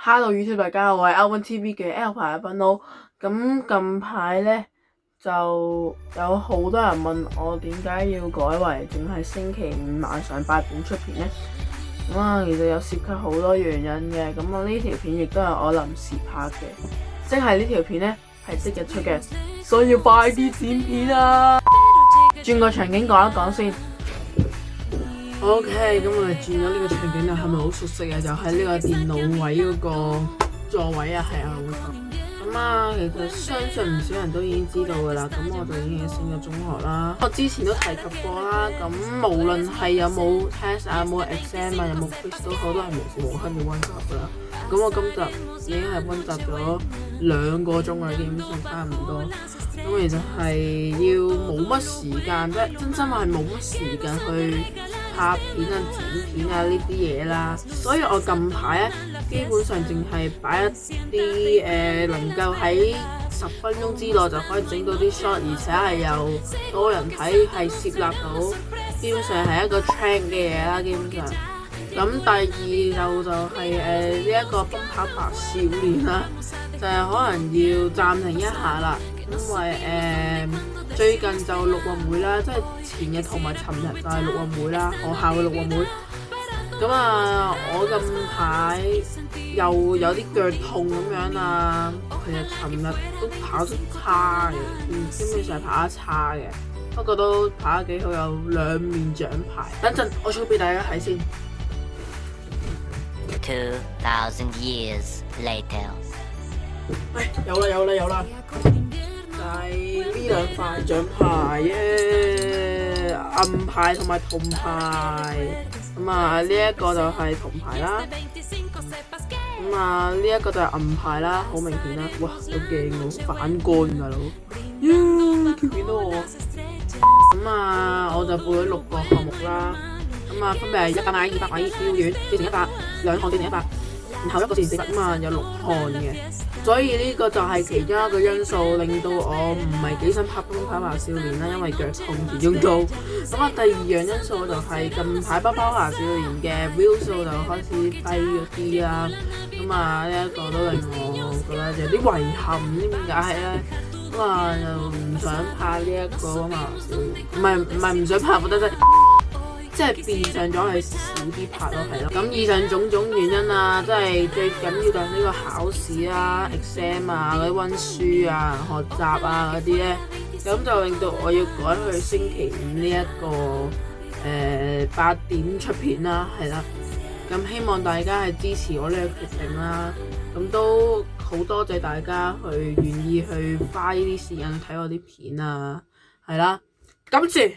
Hello YouTube 大家好，我係 L1TV 嘅 L 牌阿斌咯。咁近排呢，就有好多人問我點解要改為淨係星期五晚上8點出片呢？咁啊，其實有涉及好多原因嘅。咁我呢條片亦都係我臨時拍嘅，即係呢條片呢係即日出嘅，所以要快啲剪片啊！轉個場景講一講先。OK，咁我哋轉咗呢個場景啊，係咪好熟悉啊？就喺呢個電腦位嗰個座位啊，係啊，冇錯。咁啊，其實相信唔少人都已經知道噶啦。咁我就已經升咗中學啦。我之前都提及過啦。咁無論係有冇 test 啊，有冇 exam 啊，有冇 quiz 都好，都係無時無刻要溫習噶啦。咁我今集已經係溫習咗2個鐘啦，基本上差唔多。咁其實係要冇乜時間啫，真心係冇乜時間去拍片啊、剪片啊呢啲嘢啦，所以我近排咧基本上淨係擺一啲能夠喺10分鐘之內就可以整到啲 shot， 而且係有多人睇，係攝納到，基本上係一個 trend 嘅嘢啦，基本上。咁第二就係呢一個奔跑吧少年啦，就係可能要暫停一下啦，因為最近就陸運會啦，即係前日同埋尋日就係陸運會啦，學校嘅陸運會。咁啊，我近排又有啲腳痛咁樣啊，其實尋日都跑得差嘅，基本上係跑得差嘅，不過都跑得幾好，有2面獎牌。等陣我 show 俾大家睇先。2,000 years later，有啦！就係呢2塊獎牌耶，銀牌同埋銅牌。咁啊，呢一個就係銅牌啦。咁啊，呢一個就係銀牌啦，好明顯啦。哇，好勁喎，反光大佬。佢見到我。咁啊，我就背咗6個項目啦。咁啊，分別係100米、200米、跳遠、4乘100、2項4乘100，然後1個4乘400，咁啊有6項嘅。所以呢個就係其中一個因素，令到我唔係幾想拍奔跑吧少年啦，因為腳痛始終都。咁啊，第二樣因素就係近排奔跑吧少年嘅 view 數就開始低咗啲啦。咁啊，呢一個都令我覺得有啲遺憾，唔知點解咧。咁啊，又唔想拍呢一個奔跑吧少年，唔係唔想拍，覺得真係。即係變相咗係少啲拍咯，係咯。咁以上種種原因啊，即係最緊要就係呢個考試啊、exam 啊、嗰啲溫書啊、學習啊嗰啲咧，咁就令到我要改去星期五呢一個8點出片啦，係啦。咁希望大家係支持我呢個決定啦。咁都好多謝大家去願意去花呢啲時間睇我啲片啊，係啦，感謝。